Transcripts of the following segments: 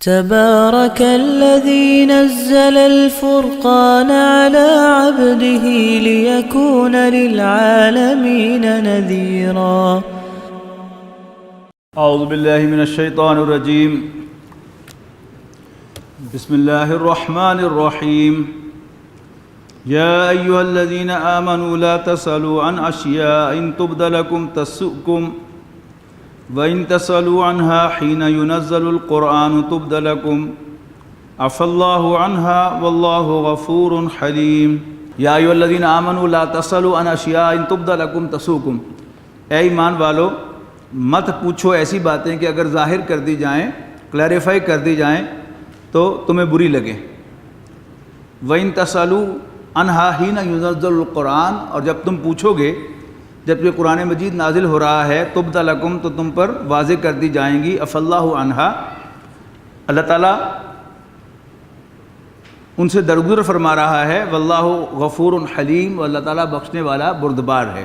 تبارك الذي نزل الفرقان على عبده ليكون للعالمين نذيرا. اعوذ باللہ من الشیطان الرجیم. بسم اللہ الرحمن الرحیم. یا ایہا الذین آمنوا لا تسألوا عن اشیاء ان تبد لکم تسؤکم وَإِن تَسْأَلُوا عَنْهَا حِينَ يُنَزَّلُ الْقُرْآنُ تُبْدَ لَكُمْ عَفَا اللَّهُ عَنْهَا وَاللَّهُ غَفُورٌ حَلِيمٌ. یا ایھا الذین آمنوا لا تسألوا عن اشیاء ان تبد لکم تسؤکم. اے ایمان والو، مت پوچھو ایسی باتیں کہ اگر ظاہر کر دی جائیں، کلیریفائی کر دی جائیں تو تمہیں بری لگیں. وَإِن تَسْأَلُوا عَنْهَا حِينَ يُنَزَّلُ الْقُرْآنُ، اور جب تم پوچھو گے جب یہ قرآن مجید نازل ہو رہا ہے، تبد لکم، تو تم پر واضح کر دی جائیں گی. عفا اللہ عنہا، اللہ تعالیٰ ان سے درگزر فرما رہا ہے. واللہ غفور حلیم، اور اللہ تعالیٰ بخشنے والا بردبار ہے.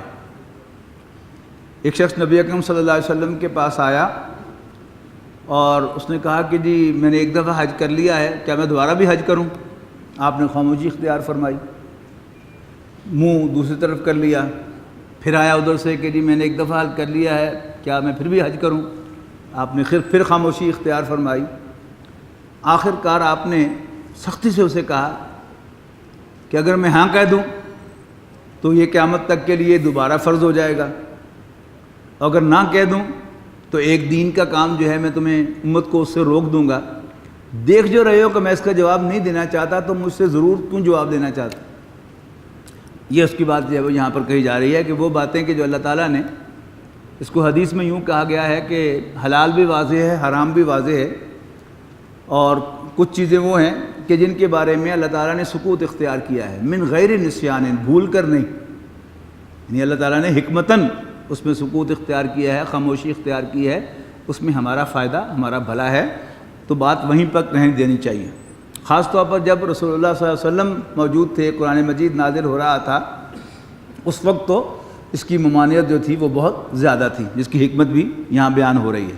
ایک شخص نبی اکرم صلی اللہ علیہ وسلم کے پاس آیا اور اس نے کہا کہ جی میں نے ایک دفعہ حج کر لیا ہے، کیا میں دوبارہ بھی حج کروں؟ آپ نے خاموشی اختیار فرمائی، منہ دوسری طرف کر لیا. پھر آیا ادھر سے کہ جی میں نے ایک دفعہ حج کر لیا ہے، کیا میں پھر بھی حج کروں؟ آپ نے پھر خاموشی اختیار فرمائی. آخر کار آپ نے سختی سے اسے کہا کہ اگر میں ہاں کہہ دوں تو یہ قیامت تک کے لیے دوبارہ فرض ہو جائے گا، اگر نہ کہہ دوں تو ایک دین کا کام جو ہے میں تمہیں امت کو اس سے روک دوں گا. دیکھ جو رہے ہو کہ میں اس کا جواب نہیں دینا چاہتا، تو مجھ سے ضرور کیوں جواب دینا چاہتا. یہ اس کی بات جو ہے وہ یہاں پر کہی جا رہی ہے کہ وہ باتیں کہ جو اللہ تعالیٰ نے، اس کو حدیث میں یوں کہا گیا ہے کہ حلال بھی واضح ہے، حرام بھی واضح ہے، اور کچھ چیزیں وہ ہیں کہ جن کے بارے میں اللہ تعالیٰ نے سکوت اختیار کیا ہے، من غیر نسیان، بھول کر نہیں، یعنی اللہ تعالیٰ نے حکمتاً اس میں سکوت اختیار کیا ہے، خاموشی اختیار کی ہے. اس میں ہمارا فائدہ، ہمارا بھلا ہے، تو بات وہیں پر نہیں دینی چاہیے. خاص طور پر جب رسول اللہ صلی اللہ علیہ وسلم موجود تھے، قرآن مجید نازل ہو رہا تھا، اس وقت تو اس کی ممانعت جو تھی وہ بہت زیادہ تھی، جس کی حکمت بھی یہاں بیان ہو رہی ہے.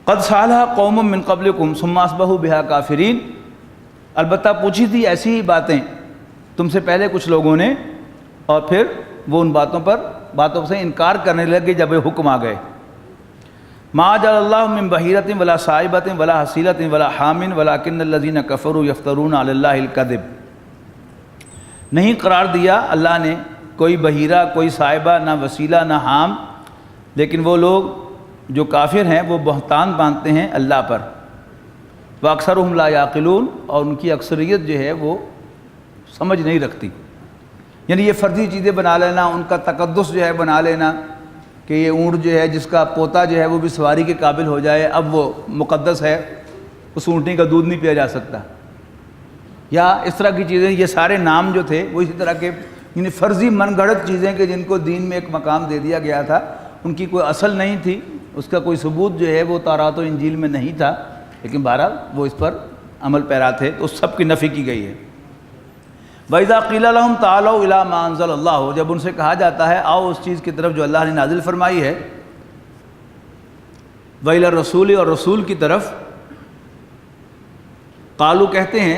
قد سألها قوم من قبلکم ثم اصبحوا بها کافرین. البتہ پوچھی تھی ایسی ہی باتیں تم سے پہلے کچھ لوگوں نے، اور پھر وہ ان باتوں سے انکار کرنے لگے جب یہ حکم آ گئے. ما جعل اللہ من بحیرۃ ولا صائبۃ ولا حصیلۃ ولا حام ولکن الذین کفروا یفترون علی اللہ الکذب. نہیں قرار دیا اللہ نے کوئی بحیرہ، کوئی صائبہ، نہ وسیلہ، نہ حام، لیکن وہ لوگ جو کافر ہیں وہ بہتان باندھتے ہیں اللہ پر. واکثرهم لا یعقلون، اور ان کی اکثریت جو ہے وہ سمجھ نہیں رکھتی. یعنی یہ فرضی چیزیں بنا لینا، ان کا تقدس جو ہے بنا لینا کہ یہ اونٹ جو ہے جس کا پوتا جو ہے وہ بھی سواری کے قابل ہو جائے، اب وہ مقدس ہے، اس اونٹنی کا دودھ نہیں پیا جا سکتا، یا اس طرح کی چیزیں. یہ سارے نام جو تھے وہ اسی طرح کے یعنی فرضی من گھڑت چیزیں کہ جن کو دین میں ایک مقام دے دیا گیا تھا، ان کی کوئی اصل نہیں تھی، اس کا کوئی ثبوت جو ہے وہ تورات و انجیل میں نہیں تھا، لیکن بہرحال وہ اس پر عمل پیرا تھے، تو اس سب کی نفی کی گئی ہے. وَإِذَا قِيلَ لَهُمْ تَعَالَوْا إِلَىٰ مَا أَنزَلَ اللَّهُ، جب ان سے کہا جاتا ہے آؤ اس چیز کی طرف جو اللہ نے نازل فرمائی ہے، وَإِلَى الرَّسُولِ، اور رسول کی طرف، قالوا کہتے ہیں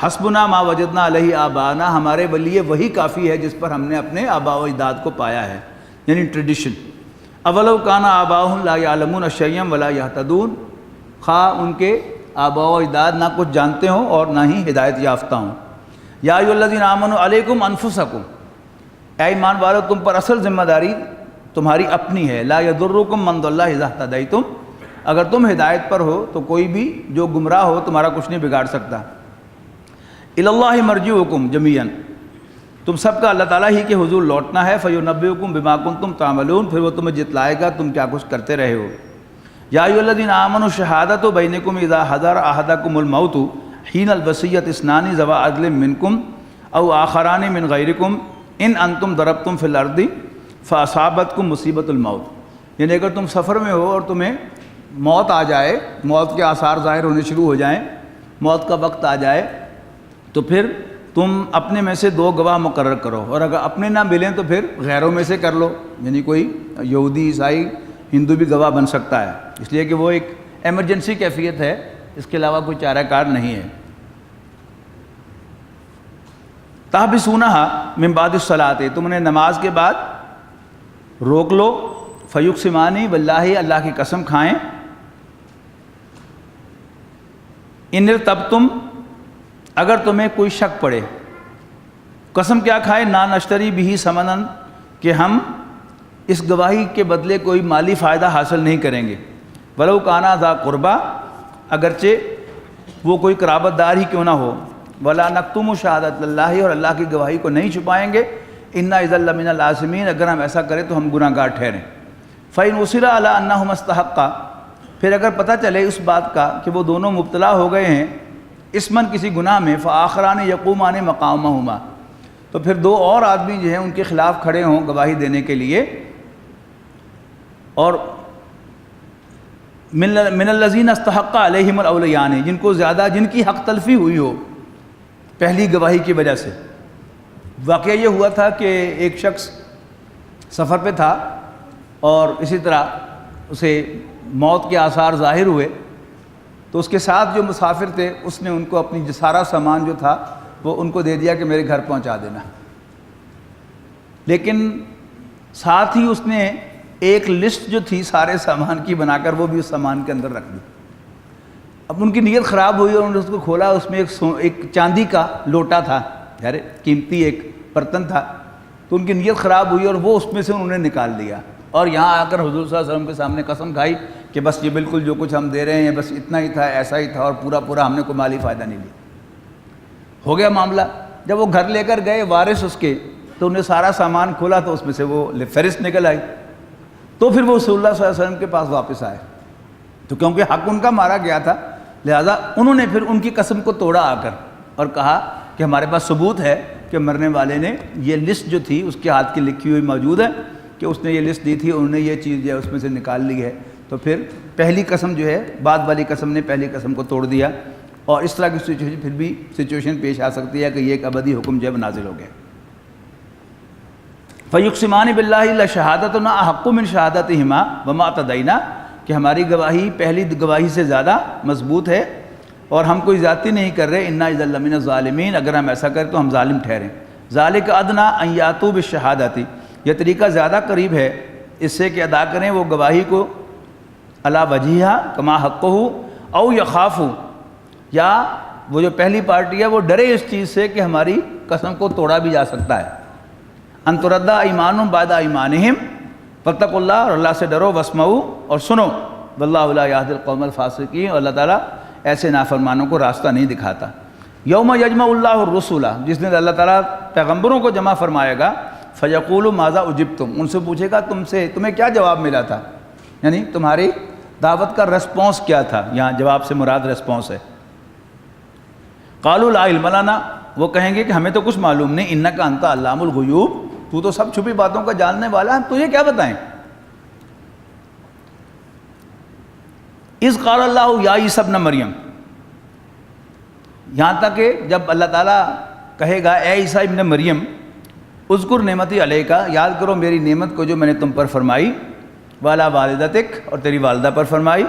حسبنا ما وجدنا علیہ آباءنا، ہمارے لیے وہی کافی ہے جس پر ہم نے اپنے آباء و اجداد کو پایا ہے، یعنی ٹریڈیشن. اولو کان آباؤہم لا یعلمون شیئا ولا یہتدون، خواہ ان کے آباء و اجداد نہ کچھ جانتے ہوں اور نہ ہی ہدایت یافتہ ہوں. یا ایھا الذین آمنوا علیکم انفسکم، اے ایمان والو تم پر اصل ذمہ داری تمہاری اپنی ہے. لا یضرکم من ضل اذا اہتدیتم، اگر تم ہدایت پر ہو تو کوئی بھی جو گمراہ ہو تمہارا کچھ نہیں بگاڑ سکتا. الی اللہ مرجعکم جمیعا، تم سب کا اللہ تعالیٰ ہی کے حضور لوٹنا ہے. فینبئکم بما کنتم تعملون، پھر وہ تمہیں جتلائے گا تم کیا کچھ کرتے رہے ہو. یا ایھا الذین آمنوا شہادۃ بینکم اذا حضر احدکم الموت حین الوصیۃ اثنان ذوی عدل منکم او آخران من غیرکم ان انتم ضربتم فی الارض فاصابتکم مصیبۃ الموت. یعنی اگر تم سفر میں ہو اور تمہیں موت آ جائے، موت کے آثار ظاہر ہونے شروع ہو جائیں، موت کا وقت آ جائے، تو پھر تم اپنے میں سے 2 گواہ مقرر کرو، اور اگر اپنے نہ ملیں تو پھر غیروں میں سے کر لو. یعنی کوئی یہودی، عیسائی، ہندو بھی گواہ بن سکتا ہے، اس لیے کہ وہ ایک ایمرجنسی کیفیت ہے، اس کے علاوہ کوئی چارہ کار نہیں ہے۔ تحبسونہا من بعد الصلاۃ، تم انہیں نماز کے بعد روک لو، فیقسمانی باللہ، اللہ کی قسم کھائیں، ان ارتبتم، اگر تمہیں کوئی شک پڑے، قسم کیا کھائے، نا نشتری بھی ثمناً، کہ ہم اس گواہی کے بدلے کوئی مالی فائدہ حاصل نہیں کریں گے، ولو کانا ذا قربا، اگرچہ وہ کوئی قرابت دار ہی کیوں نہ ہو، ولا نکتم شہادت اللہ، اور اللہ کی گواہی کو نہیں چھپائیں گے، انا اذا لمن الآثمین، اگر ہم ایسا کریں تو ہم گناہ گار ٹھہریں۔ فإن أُصِرَ علی انہما استحقا، پھر اگر پتہ چلے اس بات کا کہ وہ دونوں مبتلا ہو گئے ہیں اسمن کسی گناہ میں، فآخران یقومان مقامہما، تو پھر دو اور آدمی جو ہیں ان کے خلاف کھڑے ہوں گواہی دینے کے لیے، اور من الذین استحق علیہم الاولیان، جن کو زیادہ، جن کی حق تلفی ہوئی ہو پہلی گواہی کی وجہ سے۔ واقعہ یہ ہوا تھا کہ ایک شخص سفر پہ تھا اور اسی طرح اسے موت کے آثار ظاہر ہوئے، تو اس کے ساتھ جو مسافر تھے اس نے ان کو اپنی سارا سامان جو تھا وہ ان کو دے دیا کہ میرے گھر پہنچا دینا، لیکن ساتھ ہی اس نے ایک لسٹ جو تھی سارے سامان کی بنا کر وہ بھی اس سامان کے اندر رکھ دی۔ اب ان کی نیت خراب ہوئی اور انہوں نے اس کو کھولا، اس میں ایک چاندی کا لوٹا تھا، یار قیمتی ایک برتن تھا، تو ان کی نیت خراب ہوئی اور وہ اس میں سے انہوں نے نکال دیا، اور یہاں آ کر حضور صلی اللہ علیہ وسلم کے سامنے قسم کھائی کہ بس یہ بالکل جو کچھ ہم دے رہے ہیں بس اتنا ہی تھا، ایسا ہی تھا، اور پورا ہم نے کوئی مالی فائدہ نہیں لیا۔ ہو گیا معاملہ۔ جب وہ گھر لے کر گئے وارث اس کے، تو انہیں سارا سامان کھولا تو اس میں سے وہ فہرست نکل آئی، تو پھر وہ رسول اللہ صلی اللہ علیہ وسلم کے پاس واپس آئے، تو کیونکہ حق ان کا مارا گیا تھا لہذا انہوں نے پھر ان کی قسم کو توڑا آ کر اور کہا کہ ہمارے پاس ثبوت ہے کہ مرنے والے نے یہ لسٹ جو تھی اس کے ہاتھ کی لکھی ہوئی موجود ہے کہ اس نے یہ لسٹ دی تھی، انہوں نے یہ چیز جو ہے اس میں سے نکال لی ہے، تو پھر پہلی قسم جو ہے بعد والی قسم نے پہلی قسم کو توڑ دیا، اور اس طرح کی سچویشن پھر بھی سچویشن پیش آ سکتی ہے کہ یہ ایک ابدی حکم جب نازل ہو گیا۔ فیقسمان باللہ لشہادتنا احق من شہادتہما وما اعتدینا، کہ ہماری گواہی پہلی گواہی سے زیادہ مضبوط ہے اور ہم کوئی زیادتی نہیں کر رہے، انا اذا لمن الظالمین، اگر ہم ایسا کریں تو ہم ظالم ٹھہریں۔ ذالک ادنی ان یاتوا بالشہادۃ، یہ طریقہ زیادہ قریب ہے اس سے کہ ادا کریں وہ گواہی کو علی وجہہا کما حقہ، او یخافوا، یا وہ جو پہلی پارٹی ہے وہ ڈرے اس چیز سے کہ ہماری قسم کو توڑا بھی جا سکتا ہے۔ ان ترد ایمان بعد ایمانہم، فاتقوا اللہ، اور اللہ سے ڈرو، واسمعوا، اور سنو، واللہ لا یہدی القوم الفاسقین، اور اللہ تعالیٰ ایسے نافرمانوں کو راستہ نہیں دکھاتا۔ یوم یجمع اللہ الرسل، جس دن اللہ تعالیٰ پیغمبروں کو جمع فرمائے گا، فیقول ماذا اجبتم، ان سے پوچھے گا تمہیں کیا جواب ملا تھا، یعنی تمہاری دعوت کا ریسپانس کیا تھا، یہاں جواب سے مراد ریسپانس ہے۔ قالوا لا علم لنا، وہ کہیں گے کہ ہمیں تو کچھ معلوم نہیں، انک انت علام الغیوب، تو سب چھپی باتوں کا جاننے والا ہے، تجھے کیا بتائیں۔ اذ قال اللہ یا عیسی ابن مریم، یہاں تک کہ جب اللہ تعالیٰ کہے گا اے عیسیٰ ابن مریم، اذکر نعمتی علیکہ، یاد کرو میری نعمت کو جو میں نے تم پر فرمائی، والا والدتک، اور تیری والدہ پر فرمائی،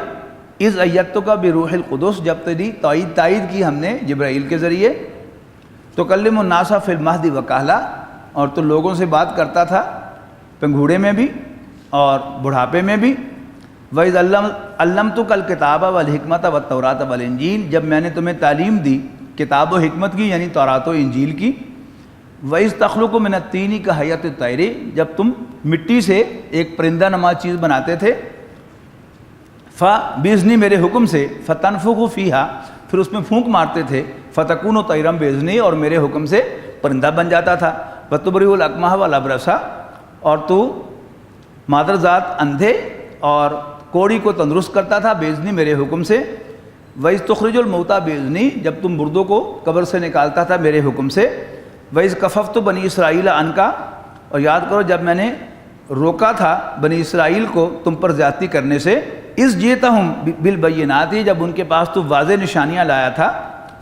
اذ ایدتک بروح القدس، جب تیری تائید کی ہم نے جبرائیل کے ذریعے، تکلم الناس فی المہد وکہلا، اور تو لوگوں سے بات کرتا تھا پنگھوڑے میں بھی اور بڑھاپے میں بھی، وَإِذْ عَلَّمْتُكَ الْكِتَابَ وَالْحِكْمَةَ وَالتَّوْرَاةَ وَالْإِنْجِيلَ، جب میں نے تمہیں تعلیم دی کتاب و حکمت کی یعنی تورات و انجیل کی، وَإِذْ تَخْلُقُ مِنَ الطِّينِ كَهَيْئَةِ الطَّيْرِ، جب تم مٹی سے ایک پرندہ نما چیز بناتے تھے، بِإِذْنِی، میرے حکم سے، فَتَنْفُخُ فِيهَا، پھر اس میں پھونک مارتے تھے، فَتَكُونُ طَيْرًا بِإِذْنِی، اور میرے حکم سے پرندہ بن جاتا تھا، وَتُبْرِئُ الْأَكْمَحَ وَالْأَبْرَصَ، اور تو مادرزاد اندھے اور کوڑی کو تندرست کرتا تھا بِإِذْنِی، میرے حکم سے، وَإِذْ تُخْرِجُ الْمَوْتَىٰ بِإِذْنِی، جب تم مردوں کو قبر سے نکالتا تھا میرے حکم سے، وَإِذْ كَفَفْتُ بَنِي إِسْرَائِيلَ عَنْكَ، اور یاد کرو جب میں نے روکا تھا بنی اسرائیل کو تم پر زیادتی کرنے سے، اِذْ جِئْتَهُم بِالْبَيِّنَاتِ، جب ان کے پاس تو واضح نشانیاں لایا تھا،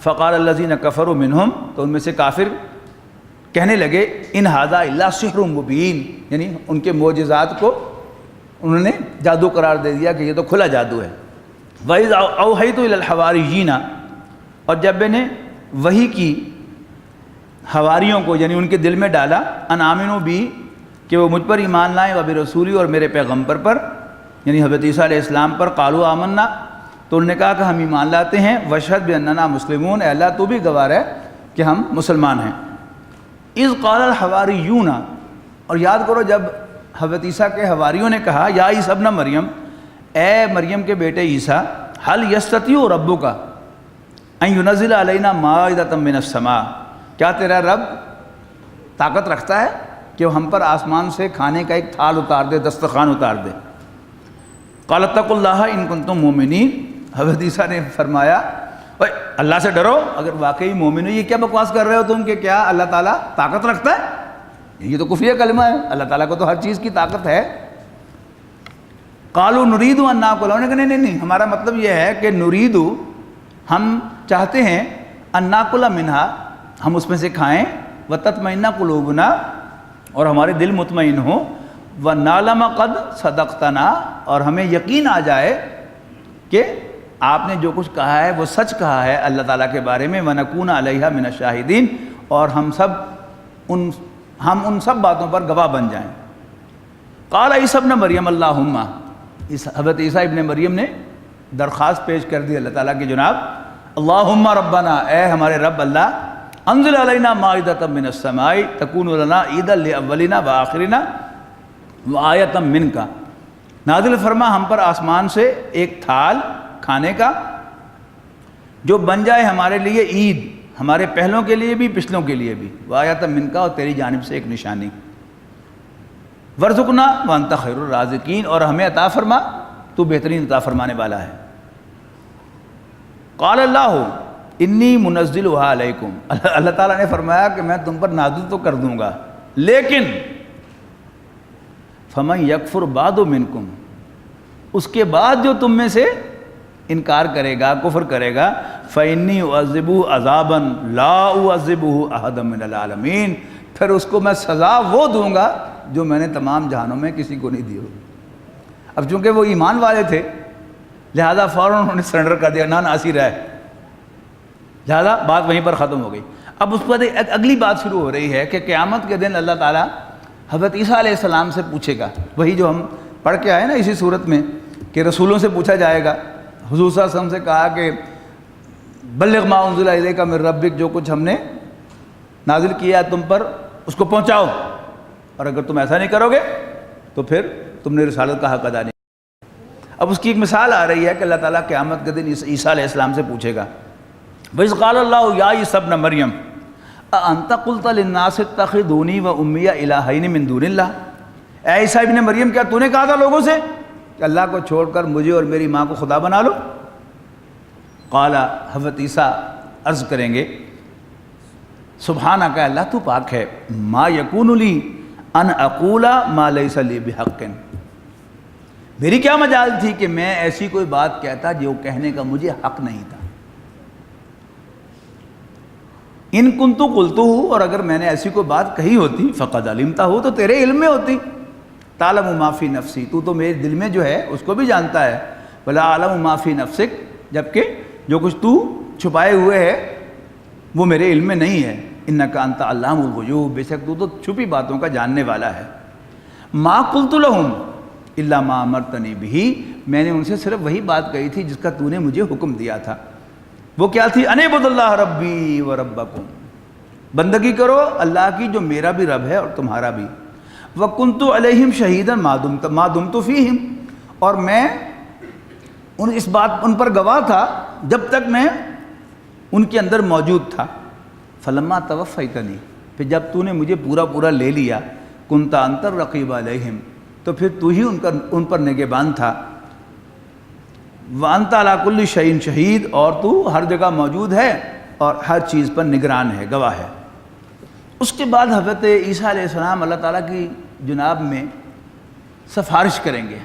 فَقَالَ الَّذِينَ كَفَرُوا مِنْهُمْ، تو ان میں سے کافر کہنے لگے ان ھذا الا سحر مبین، یعنی ان کے معجزات کو انہوں نے جادو قرار دے دیا کہ یہ تو کھلا جادو ہے، وَإِذْ أَوْحَيْتُ إِلَى الْحَوَارِيِّينَ، اور جب میں نے وحی کی حواریوں کو، یعنی ان کے دل میں ڈالا، ان آمنوا بی، کہ وہ مجھ پر ایمان لائیں، وبرسولی، اور میرے پیغمبر پر، یعنی حضرت عیسیٰ علیہ السلام پر، قالوا آمنا، تو انہوں نے کہا کہ ہم ایمان لاتے ہیں، واشہد بأننا مسلمون، اے اللہ تو بھی گواہ ہے کہ ہم مسلمان ہیں۔ اذ قال الحواریون، اور یاد کرو جب حضرت عیسیٰ کے حواریوں نے کہا یا عیسی ابن مریم، اے مریم کے بیٹے عیسیٰ، هل یستطیع ربک ان ینزل علینا مائدۃ من السماء، کیا تیرا رب طاقت رکھتا ہے کہ وہ ہم پر آسمان سے کھانے کا ایک تھال اتار دے، دسترخوان اتار دے؟ قال اتقوا اللہ ان کنتم مؤمنین، حضرت عیسیٰ نے فرمایا اوے اللہ سے ڈرو اگر واقعی مومن ہو۔ یہ کیا بکواس کر رہے ہو تم کہ کیا اللہ تعالیٰ طاقت رکھتا ہے؟ یہ تو کفریہ کلمہ ہے، اللہ تعالیٰ کو تو ہر چیز کی طاقت ہے۔ قالوا نرید ان ناکل، انہوں نے کہا نہیں، ہمارا مطلب یہ ہے کہ نرید، ہم چاہتے ہیں، ان ناکل منہا، ہم اس میں سے کھائیں، وتطمئن قلوبنا، اور ہمارے دل مطمئن ہوں، ونعلم قد صدقتنا، اور ہمیں یقین آ جائے کہ آپ نے جو کچھ کہا ہے وہ سچ کہا ہے اللہ تعالیٰ کے بارے میں، ونکون علیہا من الشاہدین، اور ہم ان سب باتوں پر گواہ بن جائیں۔ قال عیسی ابن مریم اللہم، حضرت عیسیٰ ابن مریم نے درخواست پیش کر دی اللہ تعالیٰ کی جناب، اللہم ربنا، اے ہمارے رب اللہ، انزل علینا مائدۃ من السماء تکون لنا عیدا لاولنا وآخرنا وآیۃ منک، نازل فرما ہم پر آسمان سے ایک تھال کھانے کا جو بن جائے ہمارے لیے عید، ہمارے پہلوں کے لیے بھی پچھلوں کے لیے بھی، وآیۃ منک، اور تیری جانب سے ایک نشانی، وارزقنا وانت خیر الرازقین، اور ہمیں عطا فرما، تو بہترین عطا فرمانے والا ہے۔ قال اللہ انی منزلها علیکم، اللہ تعالیٰ نے فرمایا کہ میں تم پر نازل تو کر دوں گا، لیکن فمن یکفر بعد منکم، اس کے بعد جو تم میں سے انکار کرے گا، کفر کرے گا، فإنی اعذبہ عذابا لا اعذبہ احدا من العالمین، پھر اس کو میں سزا وہ دوں گا جو میں نے تمام جہانوں میں کسی کو نہیں دی ہوگی۔ اب چونکہ وہ ایمان والے تھے لہذا فوراً انہوں نے سرنڈر کر دیا، نہ ناصر ہے، لہذا بات وہیں پر ختم ہو گئی۔ اب اس پر اگلی بات شروع ہو رہی ہے کہ قیامت کے دن اللہ تعالیٰ حضرت عیسیٰ علیہ السلام سے پوچھے گا، وہی جو ہم پڑھ کے آئے نا اسی صورت میں کہ رسولوں سے پوچھا جائے گا۔ حضور صلی اللہ علیہ وسلم سے کہا کہ بلغ ما انزل الیک من ربک، جو کچھ ہم نے نازل کیا تم پر اس کو پہنچاؤ، اور اگر تم ایسا نہیں کرو گے تو پھر تم نے رسالت کا حق ادا نہیں۔ اب اس کی ایک مثال آ رہی ہے کہ اللہ تعالیٰ قیامت کے دن عیسیٰ علیہ السلام سے پوچھے گا، وَإِذْ قَالَ اللَّهُ يَا عِيسَى ابْنَ مَرْيَمَ أَأَنْتَ قُلْتَ لِلنَّاسِ اتَّخِذُونِي وَأُمِّيَ إِلَٰهَيْنِ مِن دُونِ اللَّهِ، اے عیسیٰ ابن مریم کیا تو نے کہا تھا لوگوں سے کہ اللہ کو چھوڑ کر مجھے اور میری ماں کو خدا بنا لو؟ قال، حضرت عیسیٰ عرض کریں گے، سبحانک، اللہ تو پاک ہے، ما یکون لی ان اقول ما لیس لی بحق، میری کیا مجال تھی کہ میں ایسی کوئی بات کہتا جو کہنے کا مجھے حق نہیں تھا۔ ان کنت قلتہ، اور اگر میں نے ایسی کوئی بات کہی ہوتی، فقد علمتہ، تو تیرے علم میں ہوتی، تعلم ما فی نفسی، تو میرے دل میں جو ہے اس کو بھی جانتا ہے، ولا اعلم ما فی نفسک، جبکہ جو کچھ تو چھپائے ہوئے ہے وہ میرے علم میں نہیں ہے، انک انت علام الغیوب، بے شک تو چھپی باتوں کا جاننے والا ہے۔ ما قلت لہم الا ما امرتنی بہ، میں نے ان سے صرف وہی بات کہی تھی جس کا تو نے مجھے حکم دیا تھا، وہ کیا تھی؟ ان اعبدوا اللہ ربی و ربکم، بندگی کرو اللہ کی جو میرا بھی رب ہے اور تمہارا بھی، وکنت علیہم شہیدا ما دمت فیہم، اور میں ان پر گواہ تھا جب تک میں ان کے اندر موجود تھا، فلما توفیتنی، پھر جب تو نے مجھے پورا لے لیا، کنت انت الرقیب علیہم، تو پھر تو ہی ان پر نگہبان تھا، وانت علی کل شیء شہید، اور تو ہر جگہ موجود ہے اور ہر چیز پر نگران ہے، گواہ ہے۔ اس کے بعد حضرت عیسیٰ علیہ السلام اللہ تعالیٰ کی جناب میں سفارش کریں گے،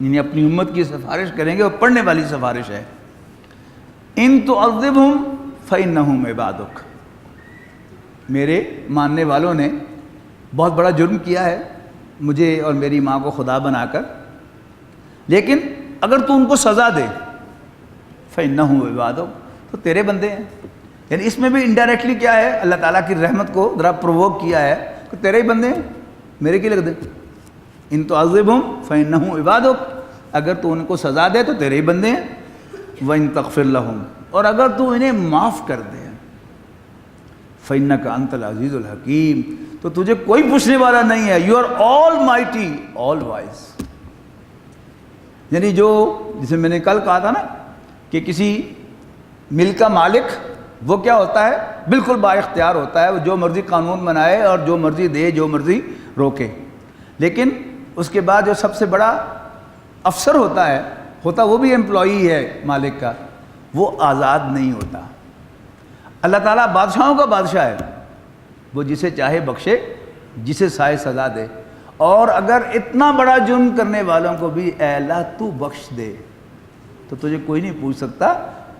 یعنی اپنی امت کی سفارش کریں گے، اور پڑھنے والی سفارش ہے، ان تعذبہم فإنہم عبادک، میرے ماننے والوں نے بہت بڑا جرم کیا ہے مجھے اور میری ماں کو خدا بنا کر، لیکن اگر تو ان کو سزا دے، فَإِنَّهُمْ عِبَادُكَ، تو تیرے بندے ہیں. یعنی اس میں بھی انڈائریکٹلی کیا ہے، اللہ تعالیٰ کی رحمت کو ذرا پرووک کیا ہے کہ تیرے ہی بندے ہیں، میرے کی لگ دے. ان تُعَذِّبْهُمْ فَإِنَّهُمْ عِبَادُكَ، اگر تو ان کو سزا دے تو تیرے ہی بندے ہیں. وَإِن تَغْفِرْ لَهُمْ، اور اگر تو انہیں معاف کر دے، فَإِنَّكَ أَنْتَ الْعَزِيزُ الْحَكِيمُ، تو تجھے کوئی پوچھنے والا نہیں ہے. You are almighty all wise. یعنی جو جسے میں نے کل کہا تھا نا کہ کسی ملک کا مالک وہ کیا ہوتا ہے، بالکل با اختیار ہوتا ہے، وہ جو مرضی قانون بنائے اور جو مرضی دے جو مرضی روکے. لیکن اس کے بعد جو سب سے بڑا افسر ہوتا وہ بھی امپلائی ہے مالک کا، وہ آزاد نہیں ہوتا. اللہ تعالیٰ بادشاہوں کا بادشاہ ہے، وہ جسے چاہے بخشے، جسے چاہے سزا دے. اور اگر اتنا بڑا جرم کرنے والوں کو بھی اے اللہ تو بخش دے تو تجھے کوئی نہیں پوچھ سکتا.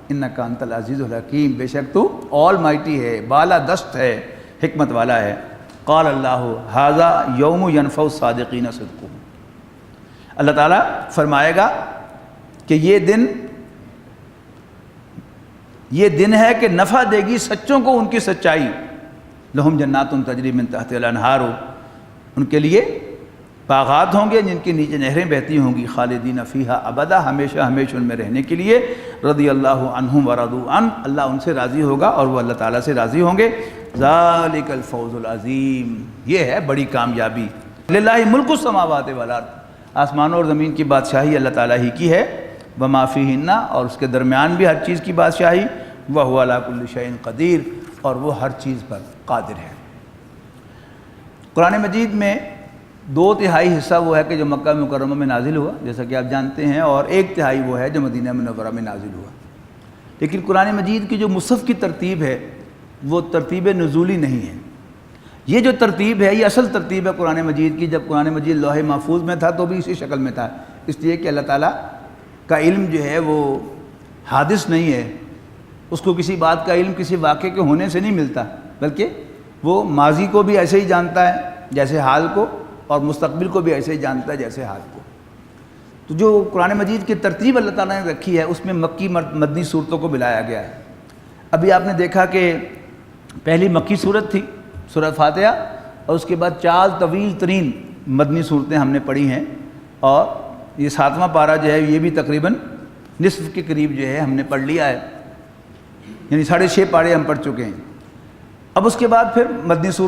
انک انت العزیز الحکیم، بے شک تو آل مائٹی ہے، بالا دست ہے، حکمت والا ہے. قال اللہ ھذا یوم ینفع الصادقین صدقہم، اللہ تعالیٰ فرمائے گا کہ یہ دن ہے کہ نفع دے گی سچوں کو ان کی سچائی. لہم جنات تجری من تحتہا الانہار، ان کے لیے باغات ہوں گے جن کے نیچے نہریں بہتی ہوں گی. خالدین فیہا ابدا، ہمیشہ ہمیشہ ان میں رہنے کے لیے. رضی اللہ عنہم ورضوا عنہ، اللہ ان سے راضی ہوگا اور وہ اللہ تعالیٰ سے راضی ہوں گے. ذالک الفوز العظیم، یہ ہے بڑی کامیابی. للہ ملک السماوات والارض، آسمانوں اور زمین کی بادشاہی اللہ تعالیٰ ہی کی ہے. وما فیہن، اور اس کے درمیان بھی ہر چیز کی بادشاہی. وہو علی کل شیء قدیر، اور وہ ہر چیز پر قادر ہے. قرآن مجید میں 2/3 حصہ وہ ہے کہ جو مکہ مکرمہ میں نازل ہوا جیسا کہ آپ جانتے ہیں، اور 1/3 وہ ہے جو مدینہ منورہ میں نازل ہوا. لیکن قرآن مجید کی جو مصحف کی ترتیب ہے وہ ترتیب نزولی نہیں ہے. یہ جو ترتیب ہے یہ اصل ترتیب ہے قرآن مجید کی. جب قرآن مجید لوح محفوظ میں تھا تو بھی اسی شکل میں تھا، اس لیے کہ اللہ تعالیٰ کا علم جو ہے وہ حادث نہیں ہے. اس کو کسی بات کا علم کسی واقعے کے ہونے سے نہیں ملتا، بلکہ وہ ماضی کو بھی ایسے ہی جانتا ہے جیسے حال کو، اور مستقبل کو بھی ایسے ہی جانتا ہے جیسے حال کو. تو جو قرآن مجید کی ترتیب اللہ تعالیٰ نے رکھی ہے اس میں مکی مدنی صورتوں کو ملایا گیا ہے. ابھی آپ نے دیکھا کہ پہلی مکی صورت تھی سورۃ فاتحہ، اور اس کے بعد 4 طویل ترین مدنی صورتیں ہم نے پڑھی ہیں، اور یہ 7واں پارہ جو ہے یہ بھی تقریباً نصف کے قریب جو ہے ہم نے پڑھ لیا ہے، یعنی 6.5 پارے ہم پڑھ چکے ہیں. اب اس کے بعد پھر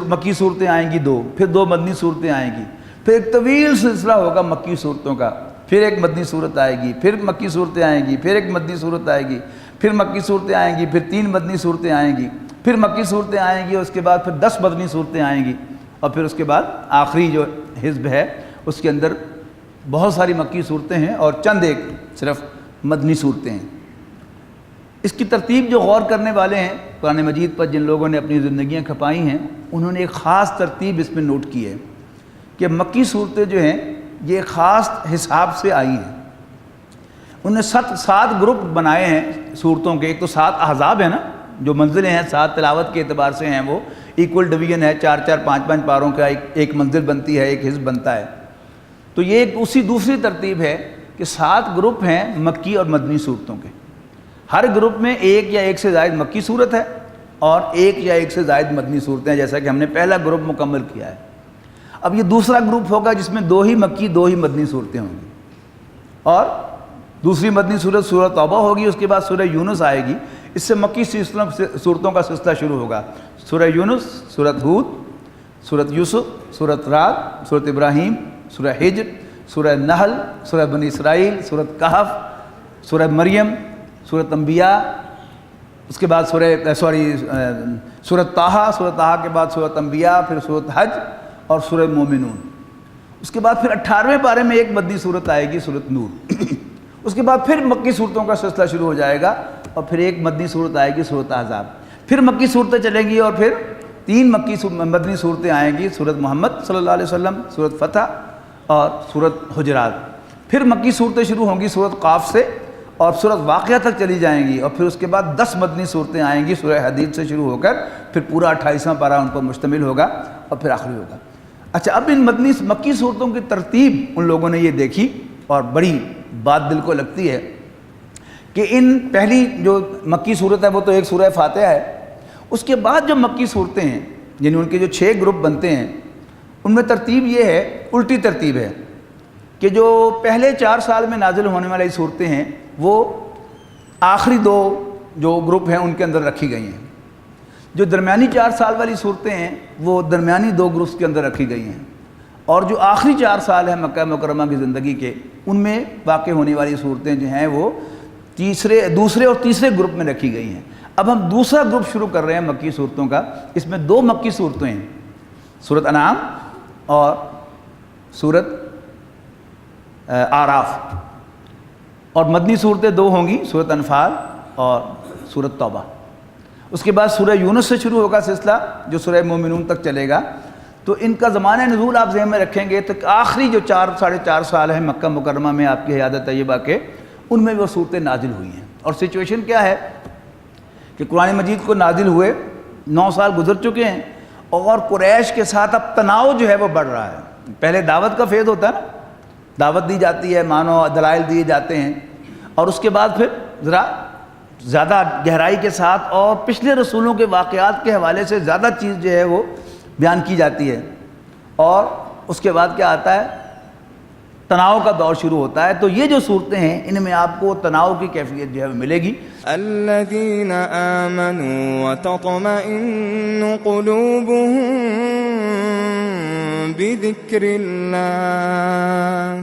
مکی صورتیں آئیں گی 2، پھر 2 مدنی صورتیں آئیں گی، پھر ایک طویل سلسلہ ہوگا مکی صورتوں کا، پھر ایک مدنی صورت آئے گی، پھر مکی صورتیں آئیں گی، پھر ایک مدنی صورت آئے گی، پھر مکی صورتیں آئیں گی، پھر 3 مدنی صورتیں آئیں گی، پھر مکی صورتیں آئیں گی، اس کے بعد پھر 10 مدنی صورتیں آئیں گی، اور پھر اس کے بعد آخری جو حزب ہے اس کے اندر بہت ساری مکی صورتیں ہیں اور چند ایک صرف مدنی صورتیں ہیں. اس کی ترتیب جو غور کرنے والے ہیں قرآن مجید پر، جن لوگوں نے اپنی زندگیاں کھپائی ہیں، انہوں نے ایک خاص ترتیب اس میں نوٹ کی ہے کہ مکی صورتیں جو ہیں یہ خاص حساب سے آئی ہیں. انہوں نے 7 گروپ بنائے ہیں صورتوں کے. ایک تو 7 احزاب ہیں نا، جو منزلیں ہیں 7 تلاوت کے اعتبار سے ہیں، وہ ایکول ڈویژن ہے، 4-4 5-5 پاروں کا ایک منزل بنتی ہے، ایک حزب بنتا ہے. تو یہ ایک اسی دوسری ترتیب ہے کہ 7 گروپ ہیں مکی اور مدنی صورتوں کے. ہر گروپ میں 1 یا 1 سے زائد مکی صورت ہے اور 1 یا 1 سے زائد مدنی صورتیں، جیسا کہ ہم نے پہلا گروپ مکمل کیا ہے. اب یہ دوسرا گروپ ہوگا جس میں 2 ہی مکی 2 ہی مدنی صورتیں ہوں گی، اور دوسری مدنی صورت سورہ توبہ ہوگی، اس کے بعد سورہ یونس آئے گی. اس سے مکی صورتوں کا سلسلہ شروع ہوگا. سورہ یونس، سورۃ ہود، سورۃ یوسف، سورۃ رعد، سورۃ ابراہیم، سورہ حجر، سورہ نحل، سورہ بنی اسرائیل، سورۃ کہف، سورہ مریم، سورۃ انبیاء، اس کے بعد سورۃ طٰہٰ، سورۃ طٰہٰ کے بعد سورۃ انبیاء، پھر سورۃ حج اور سورہ مومنون. اس کے بعد پھر 18ویں پارے میں ایک مدنی صورت آئے گی، سورۃ نور. اس کے بعد پھر مکی صورتوں کا سلسلہ شروع ہو جائے گا، اور پھر ایک مدنی صورت آئے گی، سورۃ احزاب. پھر مکی صورتیں چلیں گی، اور پھر 3 مدنی صورتیں آئیں گی، سورۃ محمد صلی اللہ علیہ وسلم، سورۃ فتح اور سورۃ حجرات. پھر مکی صورتیں شروع ہوں گی سورۃ قاف سے، اور سورۃ واقعہ تک چلی جائیں گی، اور پھر اس کے بعد 10 مدنی صورتیں آئیں گی سورہ حدید سے شروع ہو کر، پھر پورا 28واں پارہ ان پر مشتمل ہوگا، اور پھر آخری ہوگا. اچھا، اب ان مکی صورتوں کی ترتیب ان لوگوں نے یہ دیکھی، اور بڑی بات دل کو لگتی ہے کہ ان پہلی جو مکی صورت ہے وہ تو ایک سورہ فاتحہ ہے، اس کے بعد جو مکی صورتیں ہیں یعنی ان کے جو 6 گروپ بنتے ہیں ان میں ترتیب یہ ہے، الٹی ترتیب ہے کہ جو پہلے 4 سال میں نازل ہونے والی صورتیں ہیں وہ آخری 2 جو گروپ ہیں ان کے اندر رکھی گئی ہیں، جو درمیانی 4 سال والی صورتیں ہیں وہ درمیانی 2 گروپس کے اندر رکھی گئی ہیں، اور جو آخری 4 سال ہیں مکہ مکرمہ کی زندگی کے ان میں واقع ہونے والی صورتیں جو ہیں وہ دوسرے اور تیسرے گروپ میں رکھی گئی ہیں۔ اب ہم دوسرا گروپ شروع کر رہے ہیں مکی صورتوں کا، اس میں 2 مکی صورتیں ہیں، سورۃ انعام اور سورۃ اعراف، اور مدنی صورتیں 2 ہوں گی، سورۃ انفال اور سورۃ توبہ۔ اس کے بعد سورہ یونس سے شروع ہوگا سلسلہ جو سورہ مومنون تک چلے گا، تو ان کا زمانہ نزول آپ ذہن میں رکھیں گے تو آخری جو 4 سال ہیں مکہ مکرمہ میں آپ کی حیات طیبہ کے، ان میں وہ صورتیں نازل ہوئی ہیں۔ اور سچویشن کیا ہے کہ قرآن مجید کو نازل ہوئے 9 سال گزر چکے ہیں، اور قریش کے ساتھ اب تناؤ جو ہے وہ بڑھ رہا ہے۔ پہلے دعوت کا فیض ہوتا ہے نا، دعوت دی جاتی ہے، مانو دلائل دیے جاتے ہیں، اور اس کے بعد پھر ذرا زیادہ گہرائی کے ساتھ اور پچھلے رسولوں کے واقعات کے حوالے سے زیادہ چیز جو ہے وہ بیان کی جاتی ہے، اور اس کے بعد کیا آتا ہے، تناؤ کا دور شروع ہوتا ہے۔ تو یہ جو صورتیں ہیں ان میں آپ کو تناؤ کی کیفیت جو ہے وہ ملے گی۔ الذين آمنوا وتطمئن قلوبهم بذكر الله